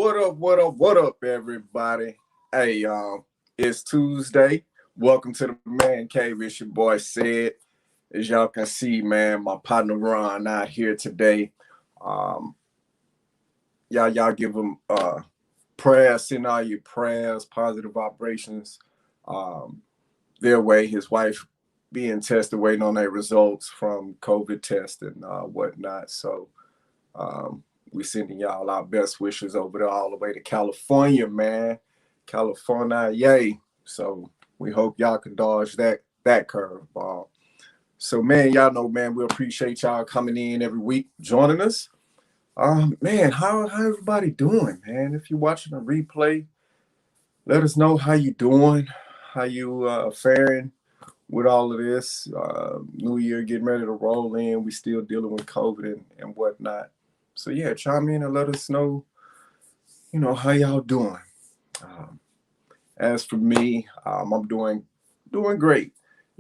What up, what up, what up, everybody? Hey, it's Tuesday. Welcome to the Man Cave. It's your boy Sid. As y'all can see, man, my partner Ron out here today. Um, y'all give him prayers, send all your prayers, positive vibrations um, their way. His wife being tested, waiting on their results from COVID test and whatnot. So um, we sending y'all our best wishes over there all the way to California, man. California, yay. So we hope y'all can dodge that curveball. So man, y'all know, man, we appreciate y'all coming in every week, joining us. Man, how everybody doing, man? If you're watching a replay, let us know how you doing, how you faring with all of this. New Year getting ready to roll in. We still dealing with COVID and whatnot. So yeah, chime in and let us know, how y'all doing. Um, as for me, I'm doing great.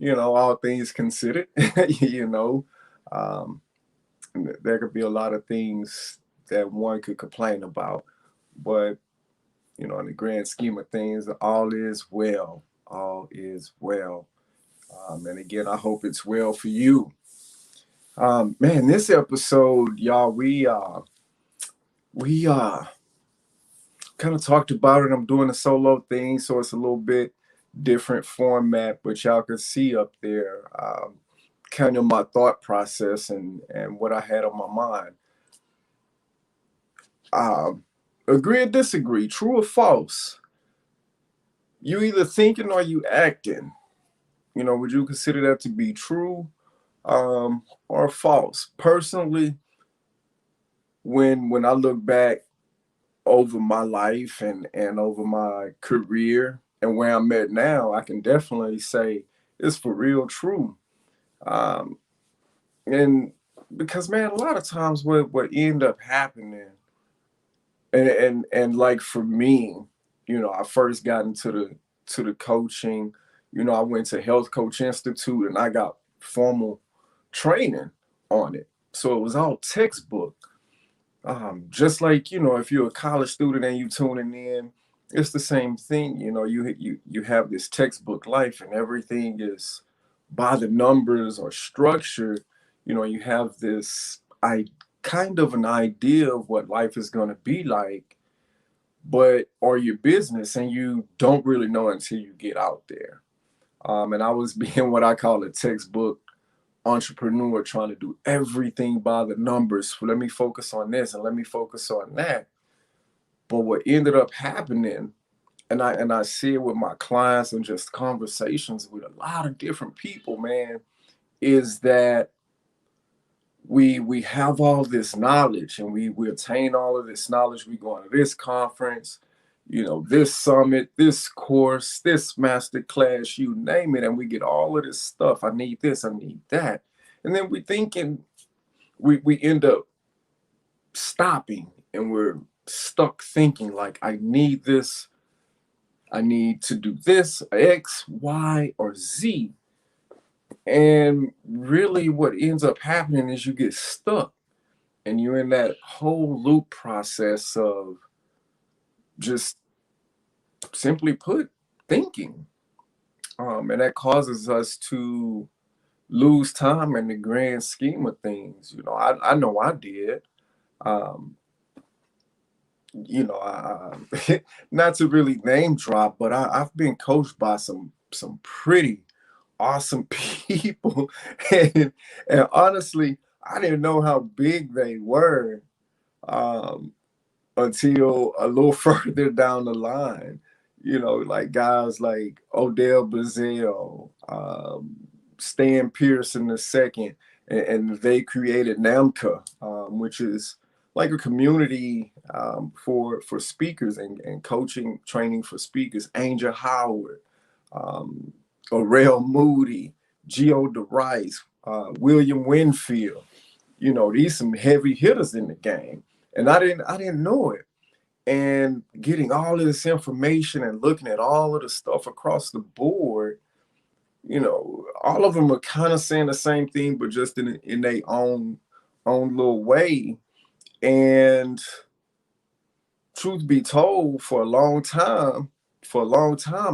All things considered. you know, um, there could be a lot of things that one could complain about, but in the grand scheme of things, all is well. All is well. And again, I hope it's well for you. Man, this episode, y'all, we kind of talked about it. I'm doing a solo thing, so it's a little bit different format, but y'all can see up there kind of my thought process and what I had on my mind. Agree or disagree, true or false? You either thinking or you acting. Would you consider that to be true or false? Personally, when I look back over my life and over my career and where I'm at now, I can definitely say it's for real true. Um, and because man, a lot of times what end up happening and like for me, I first got into the coaching. I went to Health Coach Institute and I got formal training on it. So it was all textbook. Just like, if you're a college student and you tuning in, it's the same thing. You have this textbook life and everything is by the numbers or structured. You have this kind of an idea of what life is going to be like, but or your business, and you don't really know until you get out there. And I was being what I call a textbook entrepreneur, trying to do everything by the numbers. Let me focus on this and let me focus on that. But what ended up happening, and I see it with my clients and just conversations with a lot of different people, man, is that we have all this knowledge and we attain all of this knowledge. We go to this conference, this summit, this course, this master class, you name it, and we get all of this stuff. I need this, I need that. And then we end up stopping and we're stuck thinking like, I need this, I need to do this, X, Y, or Z. And really what ends up happening is you get stuck and you're in that whole loop process of just simply put, thinking. And that causes us to lose time in the grand scheme of things. I know I did. Um, not to really name drop, but I've been coached by some pretty awesome people, and honestly, I didn't know how big they were um, until a little further down the line. Like guys like Odell Bazell, Stan Pearson II, and they created NAMCA, which is like a community for speakers and coaching training for speakers. Angel Howard, um, Orel Moody, Geo DeRice, William Winfield. These some heavy hitters in the game, and I didn't know it. And getting all of this information and looking at all of the stuff across the board, all of them are kind of saying the same thing, but just in their own little way. And truth be told, for a long time,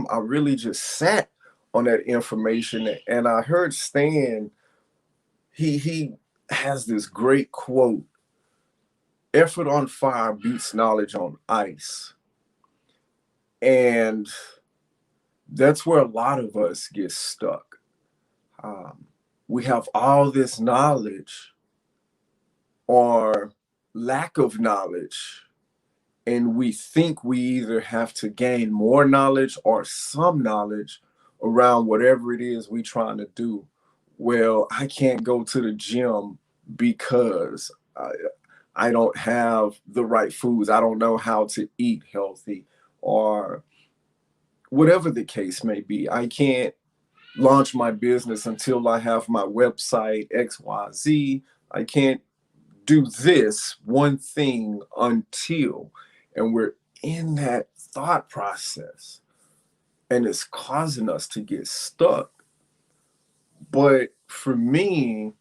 I really just sat on that information. And I heard Stan, he has this great quote: effort on fire beats knowledge on ice. And that's where a lot of us get stuck. Um, we have all this knowledge or lack of knowledge, and we think we either have to gain more knowledge or some knowledge around whatever it is we trying to do. Well, I can't go to the gym because I don't have the right foods. I don't know how to eat healthy, or whatever the case may be. I can't launch my business until I have my website XYZ. I can't do this one thing until, and we're in that thought process, and it's causing us to get stuck. But for me,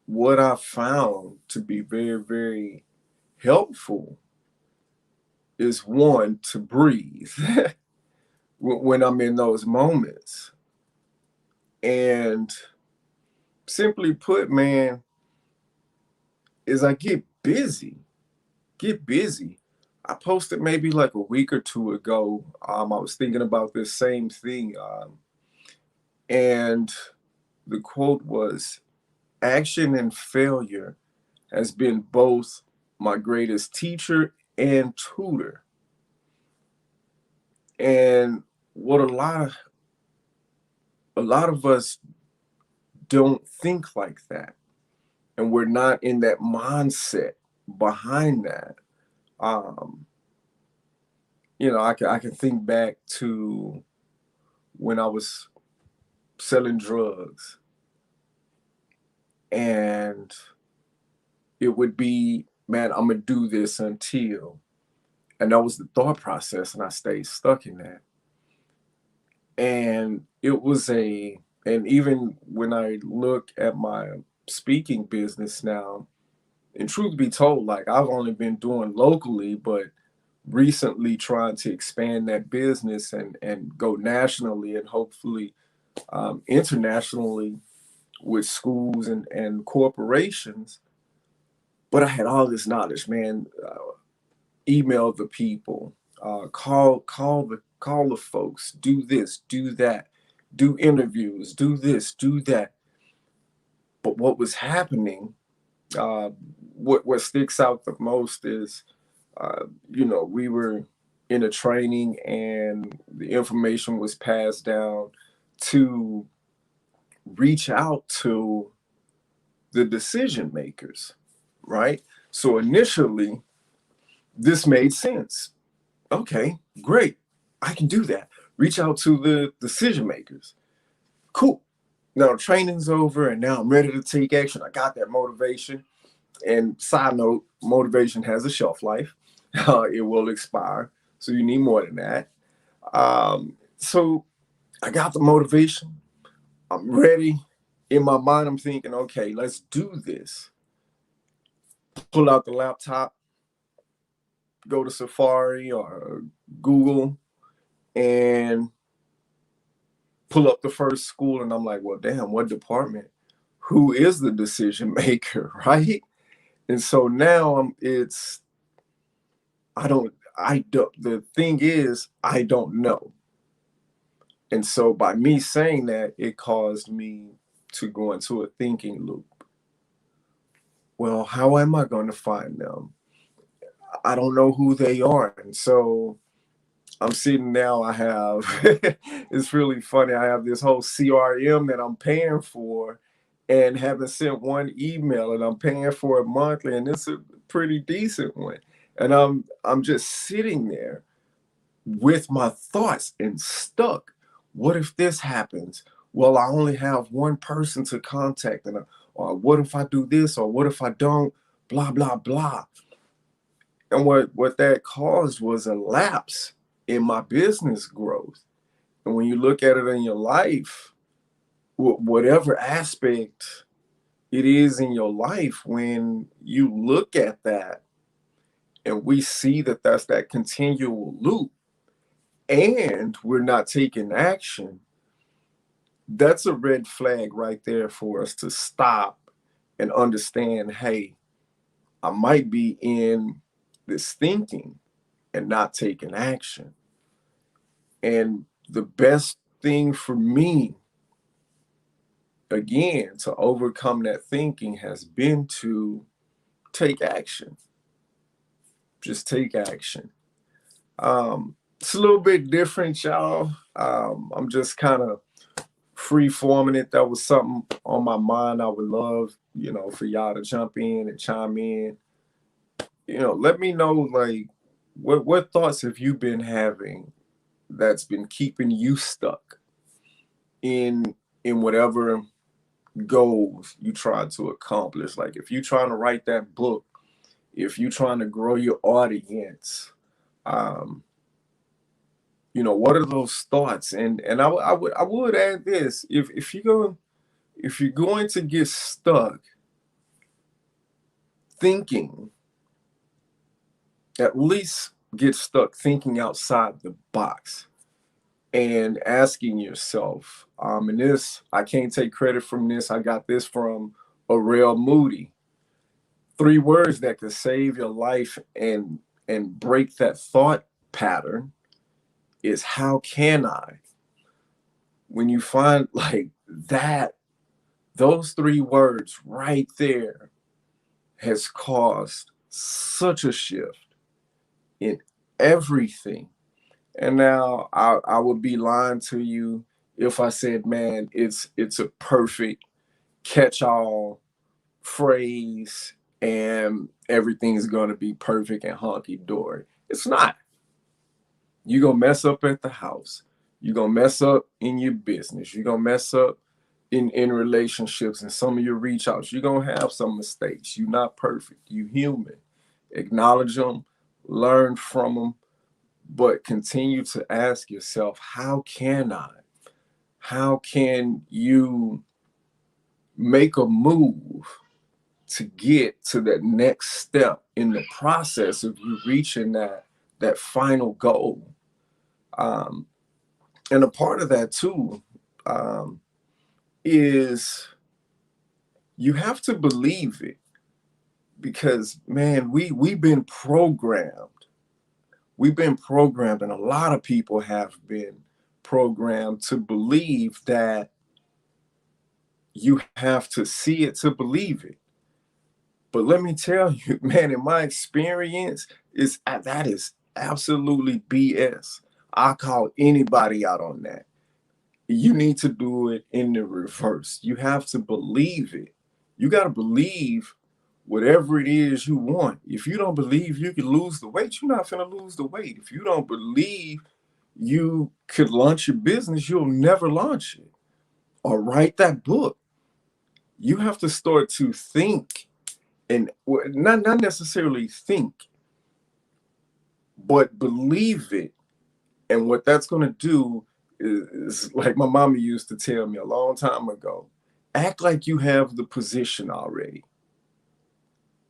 what I found to be very, very helpful is, one, to breathe when I'm in those moments. And simply put, man, is I get busy. I posted maybe like a week or two ago. I was thinking about this same thing. And the quote was, action and failure has been both my greatest teacher and tutor. And what a lot of us don't think like that. And we're not in that mindset behind that. Um, I can think back to when I was selling drugs, and it would be, man, I'm gonna do this until, and that was the thought process, and I stayed stuck in that. And and even when I look at my speaking business now, and truth be told, like, I've only been doing locally, but recently trying to expand that business and go nationally, and hopefully internationally, with schools and corporations. But I had all this knowledge, man. Email the people, call the folks, do this, do that, do interviews, do this, do that. But what was happening, uh, what sticks out the most is, we were in a training, and the information was passed down to reach out to the decision makers, right? So initially, this made sense. Okay, great. I can do that. Reach out to the decision makers. Cool. Now training's over, and now I'm ready to take action. I got that motivation. And side note, motivation has a shelf life. It will expire. So you need more than that. So I got the motivation. I'm ready. In my mind, I'm thinking, okay, let's do this. Pull out the laptop, go to Safari or Google, and pull up the first school. And I'm like, well, damn, what department? Who is the decision maker, right? And so now the thing is, I don't know. And so by me saying that, it caused me to go into a thinking loop. Well, how am I going to find them? I don't know who they are. And so I'm sitting now, I have, it's really funny. I have this whole CRM that I'm paying for and haven't sent one email, and I'm paying for it monthly, and it's a pretty decent one. And I'm just sitting there with my thoughts and stuck. What if this happens? Well, I only have one person to contact, or what if I do this, or what if I don't? Blah blah blah. And what that caused was a lapse in my business growth. And when you look at it in your life, whatever aspect it is in your life, when you look at that and we see that that's that continual loop, and we're not taking action, that's a red flag right there for us to stop and understand, hey, I might be in this thinking and not taking action. And the best thing for me, again, to overcome that thinking has been to take action. Just take action. It's a little bit different, y'all. I'm just kind of free forming it. That was something on my mind. I would love, for y'all to jump in and chime in. Let me know, like, what thoughts have you been having that's been keeping you stuck in whatever goals you try to accomplish. Like if you're trying to write that book, if you're trying to grow your audience, what are those thoughts? And I would add this: if you're going to get stuck thinking, at least get stuck thinking outside the box and asking yourself, and this, I can't take credit from this. I got this from Aurel Moody. 3 words that could save your life and break that thought pattern is how can I? When you find like that, those 3 words right there has caused such a shift in everything. And now I would be lying to you if I said, man, it's a perfect catch-all phrase and everything's going to be perfect and honky-dory. It's not. You're going to mess up at the house. You're going to mess up in your business. You're going to mess up in relationships and some of your reach outs. You're going to have some mistakes. You're not perfect. You're human. Acknowledge them, learn from them, but continue to ask yourself, how can I? How can you make a move to get to that next step in the process of you reaching that final goal? And a part of that too is you have to believe it, because man, we've been programmed. We've been programmed, and a lot of people have been programmed to believe that you have to see it to believe it. But let me tell you, man, in my experience, that is absolutely BS. I call anybody out on that. You need to do it in the reverse. You have to believe it. You got to believe whatever it is you want. If you don't believe you can lose the weight, you're not going to lose the weight. If you don't believe you could launch your business, you'll never launch it or write that book. You have to start to think, and not necessarily think, but believe it. And what that's going to do is, like my mama used to tell me a long time ago, act like you have the position already.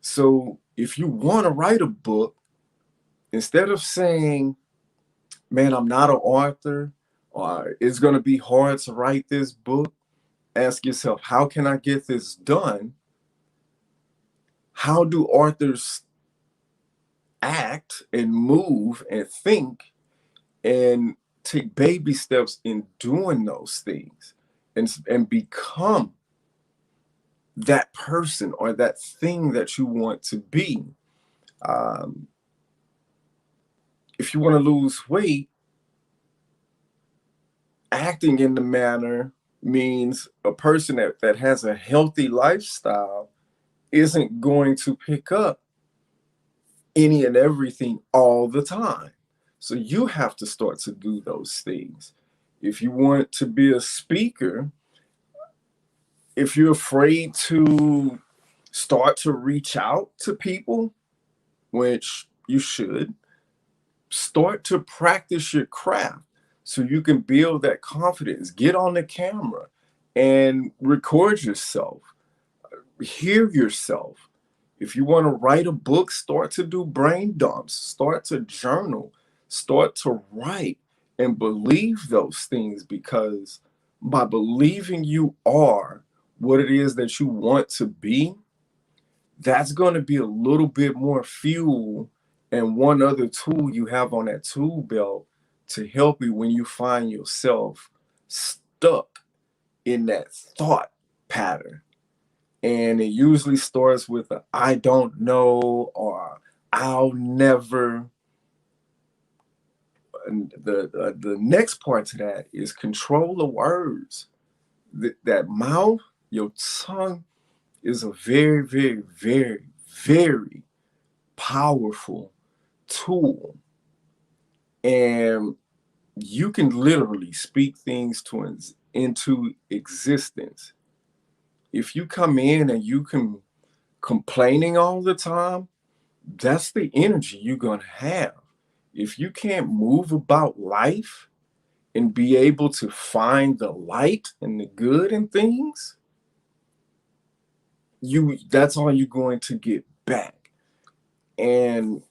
So if you want to write a book, instead of saying, man, I'm not an author, or it's going to be hard to write this book, ask yourself, how can I get this done? How do authors act and move and think, and take baby steps in doing those things, and become that person or that thing that you want to be. If you want to lose weight, acting in the manner means a person that has a healthy lifestyle isn't going to pick up any and everything all the time. So you have to start to do those things. If you want to be a speaker, if you're afraid to start to reach out to people, which you should, start to practice your craft so you can build that confidence. Get on the camera and record yourself, hear yourself, If you want to write a book, start to do brain dumps, start to journal, start to write and believe those things, because by believing you are what it is that you want to be, that's going to be a little bit more fuel and one other tool you have on that tool belt to help you when you find yourself stuck in that thought pattern. And it usually starts with a I don't know or I'll never. And the next part to that is control the words. That mouth, your tongue is a very, very, very, very powerful tool. And you can literally speak things into existence. If you come in and you can complaining all the time, that's the energy you're going to have. If you can't move about life and be able to find the light and the good in things, that's all you're going to get back. And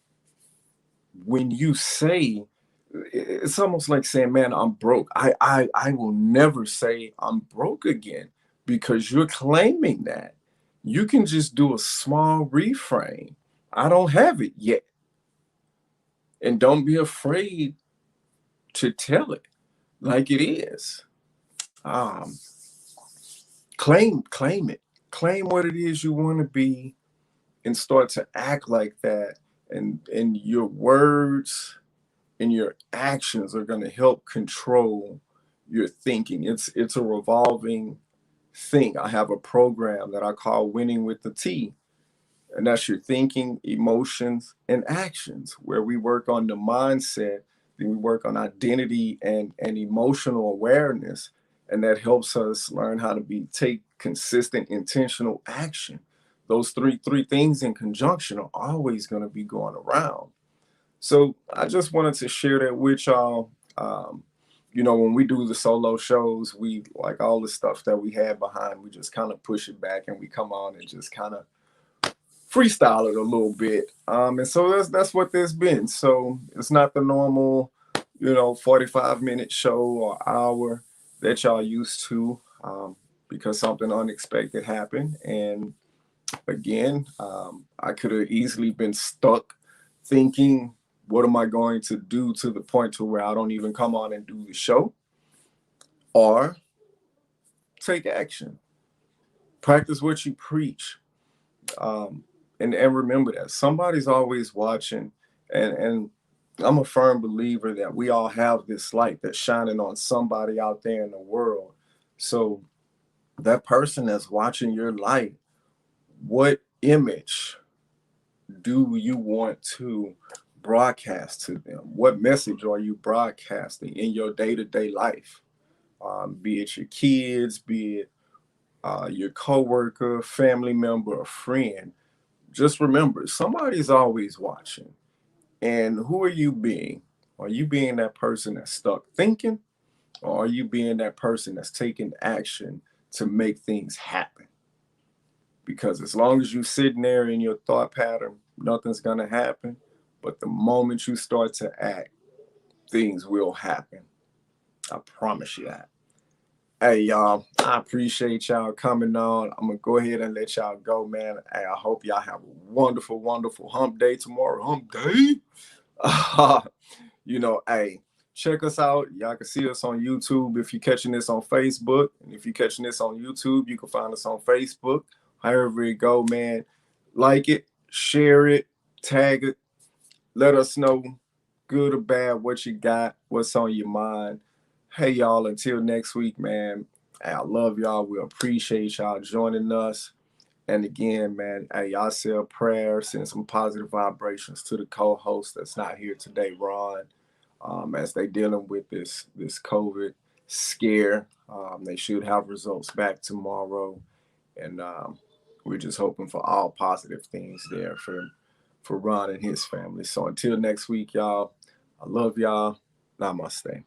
when you say, it's almost like saying, man, I'm broke. I will never say I'm broke again, because you're claiming that. You can just do a small reframe. I don't have it yet. And don't be afraid to tell it like it is. Um, claim it. Claim what it is you want to be and start to act like that. And your words and your actions are going to help control your thinking. It's a revolving thing. I have a program that I call Winning with the T, and that's your thinking, emotions, and actions, where we work on the mindset, then we work on identity and emotional awareness, and that helps us learn how to take consistent, intentional action. Those three things in conjunction are always going to be going around. So I just wanted to share that with y'all. When we do the solo shows, we like all the stuff that we had behind, we just kind of push it back and we come on and just kind of freestyle it a little bit. And so that's what there's been. So it's not the normal, 45-minute show or hour that y'all used to, because something unexpected happened. And again, I could have easily been stuck thinking, what am I going to do, to the point to where I don't even come on and do the show, or take action, practice what you preach. And remember that somebody's always watching, and I'm a firm believer that we all have this light that's shining on somebody out there in the world. So that person that's watching your light, what image do you want to broadcast to them? What message are you broadcasting in your day-to-day life? Be it your kids, be it your coworker, family member, or friend. Just remember, somebody's always watching. And who are you being? Are you being that person that's stuck thinking? Or are you being that person that's taking action to make things happen? Because as long as you're sitting there in your thought pattern, nothing's going to happen. But the moment you start to act, things will happen. I promise you that. Hey, y'all, I appreciate y'all coming on. I'm going to go ahead and let y'all go, man. Hey, I hope y'all have a wonderful, wonderful hump day tomorrow. Hump day? Hey, check us out. Y'all can see us on YouTube if you're catching this on Facebook. And if you're catching this on YouTube, you can find us on Facebook. However it go, man. Like it, share it, tag it. Let us know, good or bad, what you got, what's on your mind. Hey, y'all, until next week, man. Hey, I love y'all. We appreciate y'all joining us. And again, man, hey, y'all say a prayer, send some positive vibrations to the co-host that's not here today, Ron, as they dealing with this COVID scare. They should have results back tomorrow, and we're just hoping for all positive things there for Ron and his family. So until next week, y'all, I love y'all. Namaste.